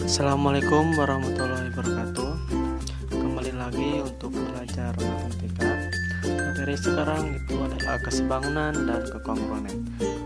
Assalamualaikum warahmatullahi wabarakatuh. Kembali lagi untuk belajar matematika. Materi sekarang itu adalah kesebangunan dan kekongruenan.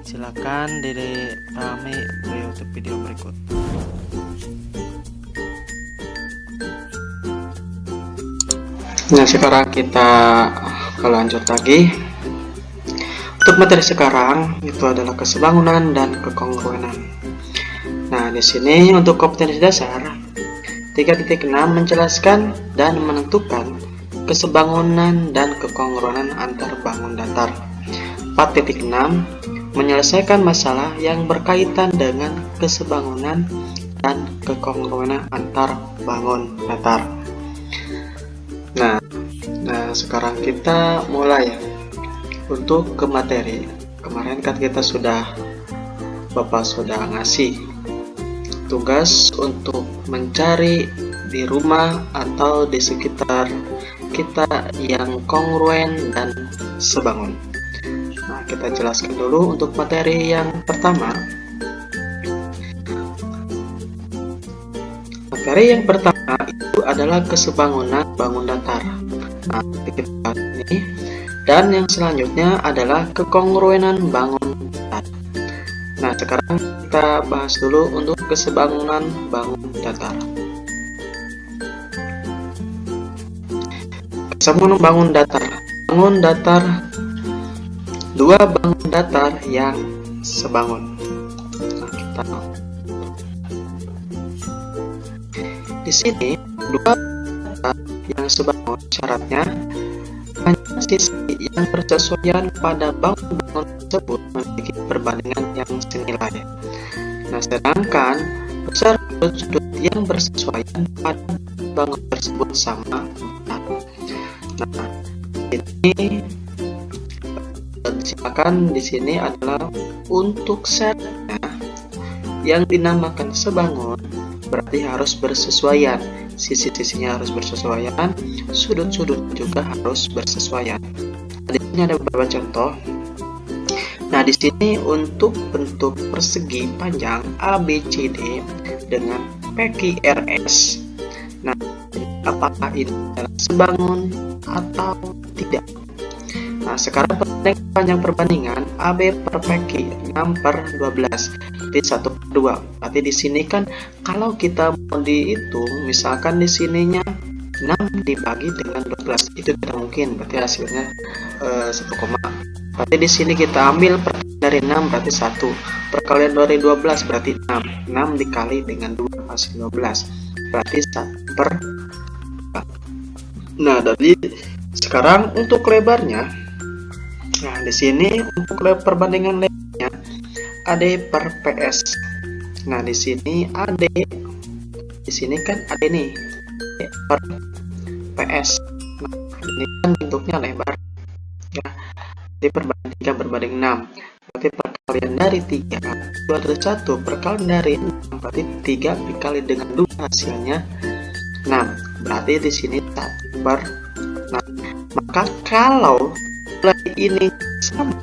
Silakan Dede Rame untuk video berikut. Nah, sekarang kita lanjut lagi. Untuk materi sekarang itu adalah kesebangunan dan kekongruenan. Nah, di sini untuk kompetensi dasar 3.6 menjelaskan dan menentukan kesebangunan dan kekongruenan antar bangun datar. 4.6 menyelesaikan masalah yang berkaitan dengan kesebangunan dan kekongruenan antar bangun datar. Nah, sekarang kita mulai untuk ke materi. Kemarin kan Bapak sudah ngasih tugas untuk mencari di rumah atau di sekitar kita yang kongruen dan sebangun. Nah, kita jelaskan dulu untuk materi yang pertama. Materi yang pertama itu adalah kesebangunan bangun datar. Nah, kita ini, dan yang selanjutnya adalah kekongruenan bangun datar. Nah, sekarang kita bahas dulu untuk kesebangunan bangun datar. Kesebangunan bangun datar, dua bangun datar yang sebangun. Nah, kita di sini dua datar yang sebangun syaratnya hanya sisi yang bersesuaian pada bangun tersebut memiliki perbandingan yang senilai. Nah, sedangkan besar sudut yang bersesuaian pada bangun tersebut sama. Nah, ini disilakan di sini adalah untuk setnya yang dinamakan sebangun berarti harus bersesuaian. Sisi-sisinya harus bersesuaian, sudut-sudut juga harus bersesuaian. Di sini ada beberapa contoh. Nah, di sini untuk bentuk persegi panjang ABCD dengan PQRS. Nah, apakah ini adalah sebangun atau tidak? Nah, sekarang panjang perbandingan AB per PQ 6/12 jadi 1/2. Berarti di sini kan kalau kita mau dihitung, misalkan di sininya 6 dibagi dengan 12 itu tidak mungkin, berarti hasilnya 1, berarti di sini kita ambil perkalian dari 6 berarti 1, perkalian dari 12 berarti 6 dikali dengan 2 hasil 12 berarti 1/4. Nah, dari sekarang untuk lebarnya, nah di sini untuk perbandingan lebarnya AD per PS. Nah, di sini AD, di sini kan AD nih per PS. Nah, ini kan bentuknya lebar ya, jadi berbanding 6 berarti perkalian dari 3 itu adalah 1, perkalian dari 6 berarti 3 dikali dengan 2 hasilnya 6, berarti di sini 1/6. Maka kalau nilai ini sama,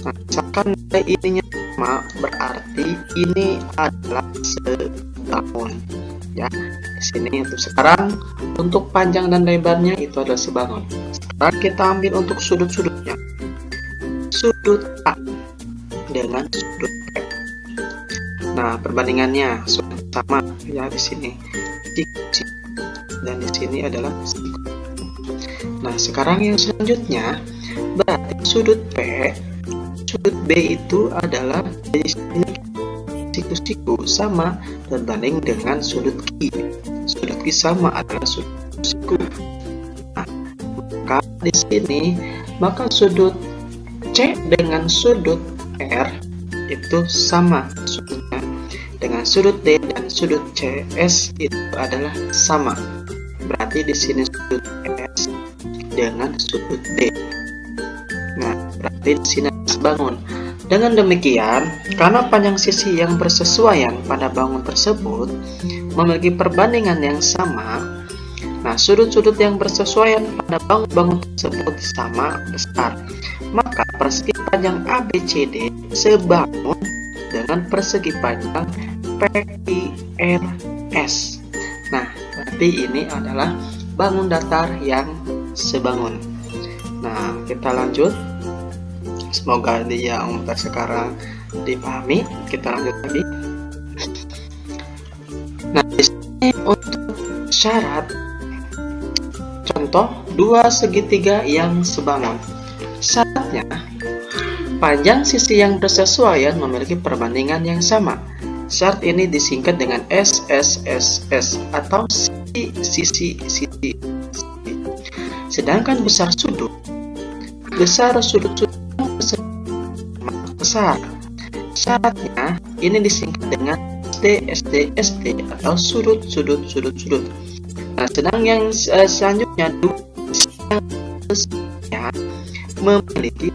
nah, misalkan nilai ininya sama berarti ini adalah sebangun ya. Di sini untuk sekarang untuk panjang dan lebarnya itu adalah sebangun. Sekarang kita ambil untuk sudut-sudutnya. Sudut A dengan sudut B. Nah, perbandingannya sama ya, di sini dan di sini adalah siku. Nah, sekarang yang selanjutnya berarti sudut B itu adalah di sini siku-siku sama berbanding dengan sudut Q. Sudut Q sama adalah sudut siku. Nah, maka di sini maka sudut C dengan sudut R itu sama sudutnya dengan sudut D dan sudut CS itu adalah sama. Berarti di sini sudut S dengan sudut D. Nah, berarti di sini sebangun. Dengan demikian, karena panjang sisi yang bersesuaian pada bangun tersebut memiliki perbandingan yang sama, nah sudut-sudut yang bersesuaian pada bangun tersebut sama besar, maka persegi panjang ABCD sebangun dengan persegi panjang PIRS. Nah, berarti ini adalah bangun datar yang sebangun. Nah, kita lanjut. Semoga yang sekarang dipahami. Kita lanjut lagi. Nah, di sini untuk syarat contoh dua segitiga yang sebangun. Syaratnya, panjang sisi yang bersesuaian memiliki perbandingan yang sama. Syarat ini disingkat dengan SSSS atau sisi. Sedangkan besar sudut besar. Syaratnya ini disingkat dengan SD atau sudut. Nah, sedang yang selanjutnya yang memiliki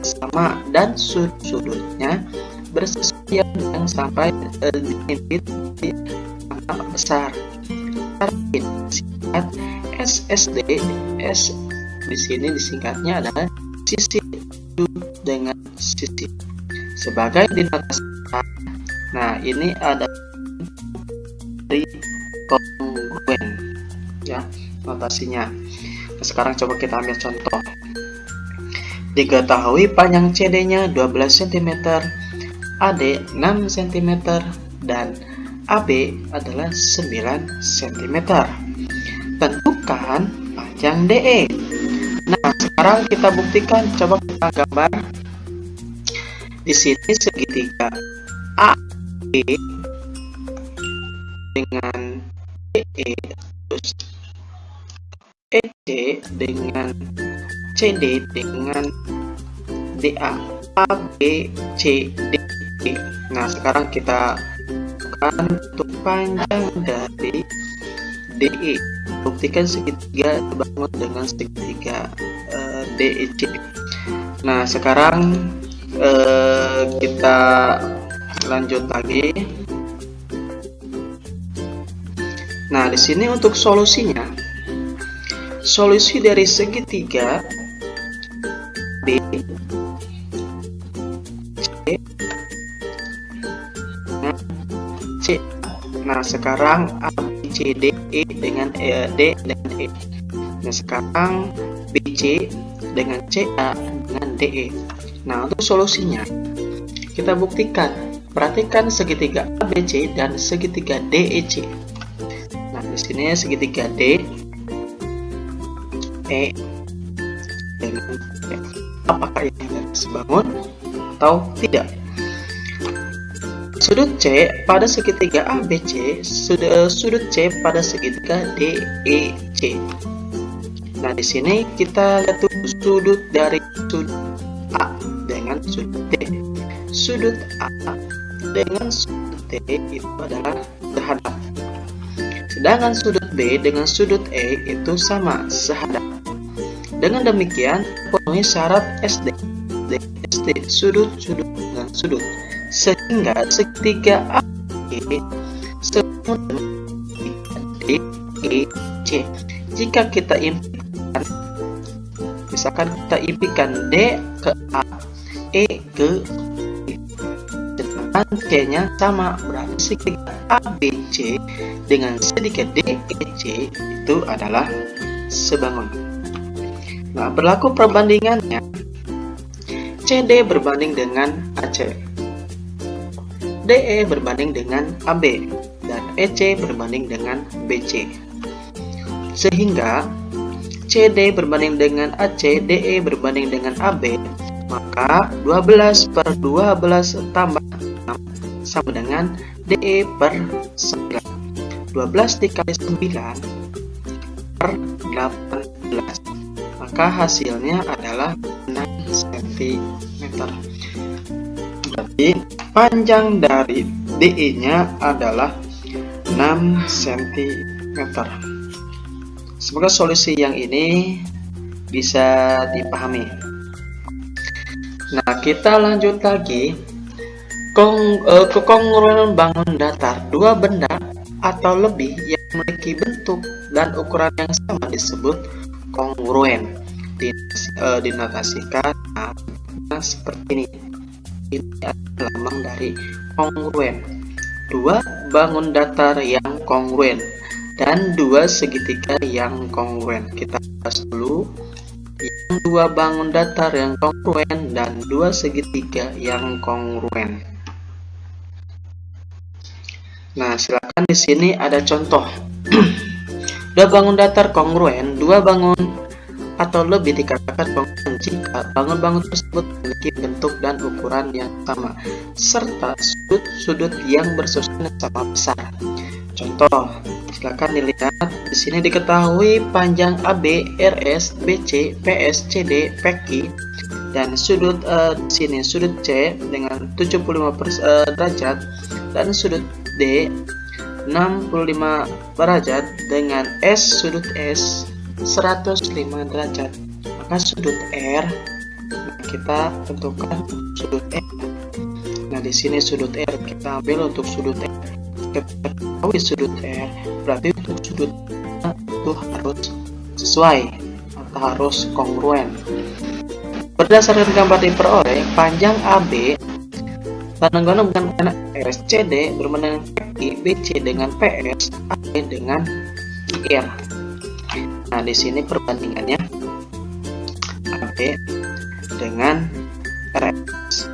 sama dan sudut-sudutnya bersesuaian yang sampai di sama besar. Ini disingkat SSD. Di sini disingkatnya adalah sisi dengan sisi sebagai dinotasikan. Nah, ini ada dari kongruen ya notasinya. Nah, sekarang coba kita ambil contoh. Diketahui panjang CD-nya 12 cm, AD 6 cm, dan AB adalah 9 cm. Tentukan panjang DE. Nah, sekarang kita buktikan. Coba kita gambar. Di sini segitiga AB dengan DE, terus EC dengan CD dengan DA, ABCD. Nah, sekarang kita bukan untuk panjang dari DE. Buktikan segitiga dibangun dengan segitiga DEC. Nah, sekarang kita lanjut lagi. Nah, di sini untuk solusinya, solusi dari segitiga B C. Nah, sekarang ABCDE dengan D dan E. Nah, sekarang BC dengan CA dengan DE. Nah, untuk solusinya kita buktikan. Perhatikan segitiga ABC dan segitiga DEC. Nah, di sini segitiga D E dengan E. Apakah ini sebangun atau tidak? Sudut C pada segitiga ABC, sudut C pada segitiga DEC. Nah, di sini kita lihat sudut dari sudut A dengan sudut D. Sudut A dengan sudut D itu adalah sehadap. Sedangkan sudut B dengan sudut E itu sama sehadap. Dengan demikian, penuhi syarat SD, sudut dengan sudut, sehingga segitiga AB sama dengan DEC. Jika kita impikan, misalkan kita impikan D ke A, E ke B, sedangkan C-nya sama, berarti segitiga ABC dengan segitiga DEC itu adalah sebangun. Nah, berlaku perbandingannya, CD berbanding dengan AC, DE berbanding dengan AB, dan EC berbanding dengan BC. Sehingga CD berbanding dengan AC, DE berbanding dengan AB, maka 12 per 12 tambah 6 sama dengan DE per 9. 12 dikali 9 per 18. Maka hasilnya adalah 6 cm. Berarti panjang dari DE-nya adalah 6 cm. Semoga solusi yang ini bisa dipahami. Nah, kita lanjut lagi. Kekongruan bangun datar dua benda atau lebih yang memiliki bentuk dan ukuran yang sama disebut kongruen. Dinotasikan seperti ini. Ini adalah lambang dari kongruen. dua bangun datar yang kongruen dan dua segitiga yang kongruen. Kita bahas dulu yang dua bangun datar yang kongruen dan dua segitiga yang kongruen. Nah, silakan di sini ada contoh. Dua bangun datar kongruen, dua bangun atau lebih dikatakan kongruen jika bangun-bangun tersebut memiliki bentuk dan ukuran yang sama serta sudut-sudut yang bersusunan sama besar. Contoh, silakan dilihat di sini. Diketahui panjang AB, RS, BC, PS, CD, PQ dan sudut di sini sudut C dengan 75 derajat dan sudut D 65 derajat dengan sudut S 105 derajat. Maka sudut R kita tentukan sudut R. Nah, di sini sudut R kita ambil untuk sudut R. Kita ketahui sudut R, berarti untuk sudut itu harus sesuai atau harus kongruen. Berdasarkan gambar diperoleh, panjang AB berhubungan dengan SCD berhubungan dengan BC dengan PS, AB dengan R. Nah, di sini perbandingannya AB dengan RS.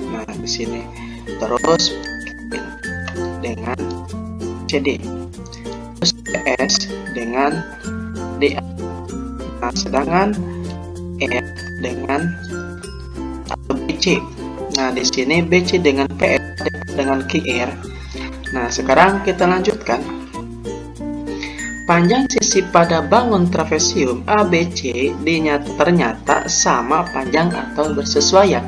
Nah, di sini terus dengan CD, terus PS dengan DA. Nah, sedangkan R dengan BC. Nah, di sini BC dengan PS dengan QR. Nah, sekarang kita lanjutkan. Panjang sisi pada bangun trapesium ABC ternyata sama panjang atau bersesuaian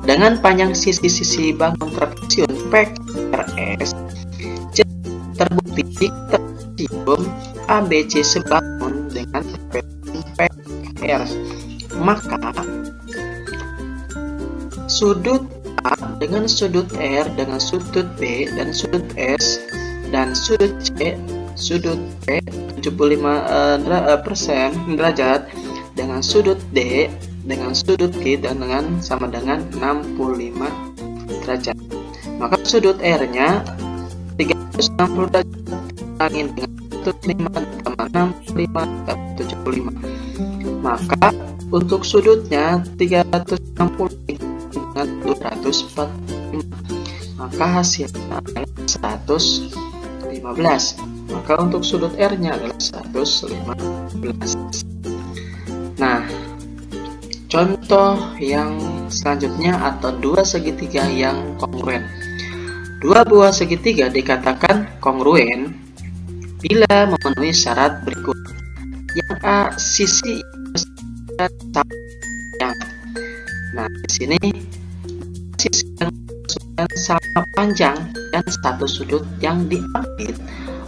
dengan panjang sisi-sisi bangun trapesium PRS. Terbukti trapesium ABC sebangun dengan trapesium PRS. Maka sudut A dengan sudut R dengan sudut B dan sudut S dan sudut C sudut P 75% derajat dengan sudut D dengan sudut Q dan dengan sama dengan 65 derajat. Maka sudut R nya 360 derajat dengan sudut 5,65 75. Maka untuk sudutnya 360 dengan 245. Maka hasilnya adalah 115. Maka untuk sudut R nya adalah 115. Nah, contoh yang selanjutnya atau dua segitiga yang kongruen. Dua buah segitiga dikatakan kongruen bila memenuhi syarat berikut. Yang A, sisi yang. Nah, di sini sisi yang sama panjang dan satu sudut yang diambil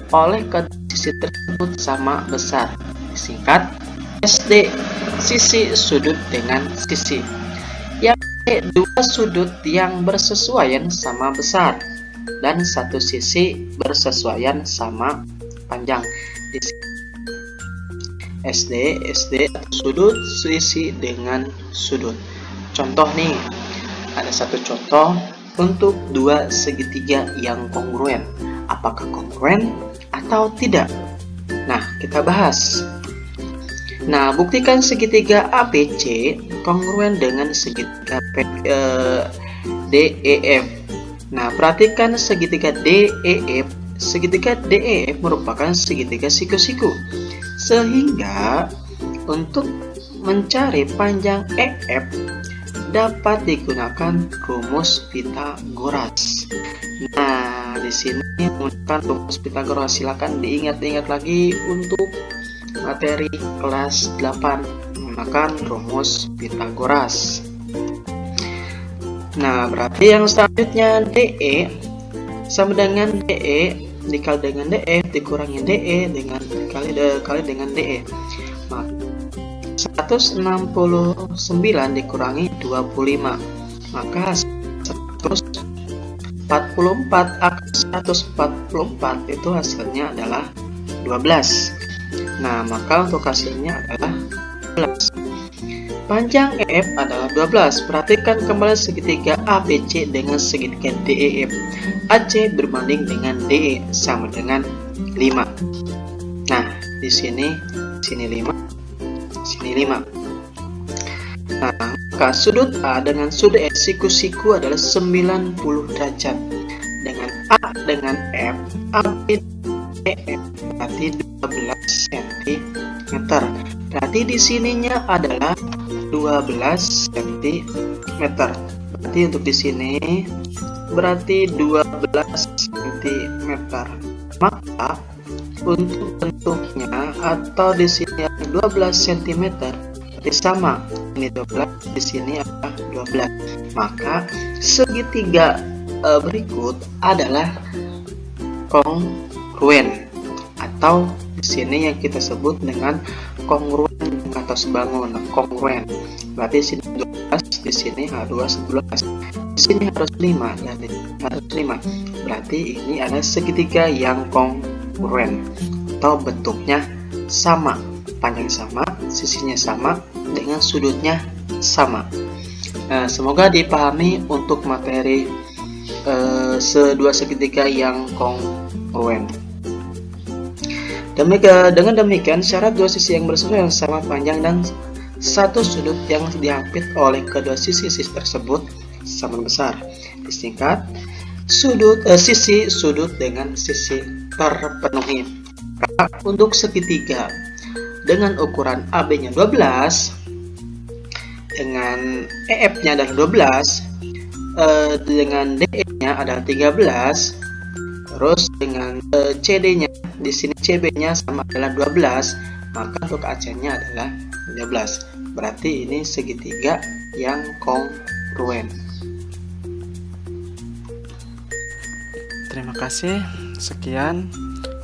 oleh kedua sisi tersebut sama besar. Disingkat SD, sisi sudut dengan sisi. Yang B, dua sudut yang bersesuaian sama besar dan satu sisi bersesuaian sama panjang. Di SD atau sudut sisi dengan sudut. Contoh nih, ada satu contoh untuk dua segitiga yang kongruen. Apakah kongruen atau tidak? Nah, kita bahas. Nah, buktikan segitiga ABC kongruen dengan segitiga DEF. Nah, perhatikan segitiga DEF. Segitiga DEF merupakan segitiga siku-siku. Sehingga untuk mencari panjang EF dapat digunakan rumus Pythagoras. Nah, di sini menggunakan rumus Pythagoras, silakan diingat-ingat lagi untuk materi kelas 8 menggunakan rumus Pythagoras. Nah, berarti yang selanjutnya DE sama dengan DE dikali dengan DF dikurangi DE dengan kali dengan DE. Maka 169 dikurangi 25. Maka 144 akan 144 itu hasilnya adalah 12. Nah, maka untuk hasilnya adalah 12. Panjang EF adalah 12. Perhatikan kembali segitiga ABC dengan segitiga DEF. AC berbanding dengan DE sama dengan 5. Nah, di sini 5, sini 5. Nah, maka sudut A dengan sudut E siku-siku adalah 90 derajat. Dengan A dengan F, AB EF berarti 12 cm. Berarti di sininya adalah 12 cm. Berarti untuk di sini berarti 12 cm. Maka untuk bentuknya atau di sini 12 cm berarti sama. Ini 12, di sini adalah 12. Maka segitiga berikut adalah kongruen atau di sini yang kita sebut dengan kongruen atau sebangun. Kongruen berarti sini 12, di sini harus 11, di sini harus 5 dan harus 5. Berarti ini adalah segitiga yang kongruen atau bentuknya sama, panjang sama, sisinya sama, dengan sudutnya sama. Nah, semoga dipahami untuk materi dua segitiga yang kongruen. Dengan demikian, syarat dua sisi yang bersama yang sama panjang dan satu sudut yang diapit oleh kedua sisi tersebut sama besar. Disingkat, sisi sudut dengan sisi terpenuhi. Untuk segitiga dengan ukuran AB-nya 12, dengan EF-nya adalah 12, dengan DE-nya adalah 13, terus dengan CD-nya di sini CB-nya sama adalah 12, maka untuk AC-nya adalah 13. Berarti ini segitiga yang kongruen. Terima kasih. Sekian,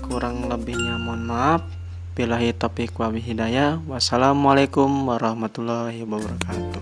kurang lebihnya mohon maaf. Billahi taufiq wal hidayah. Wassalamualaikum warahmatullahi wabarakatuh.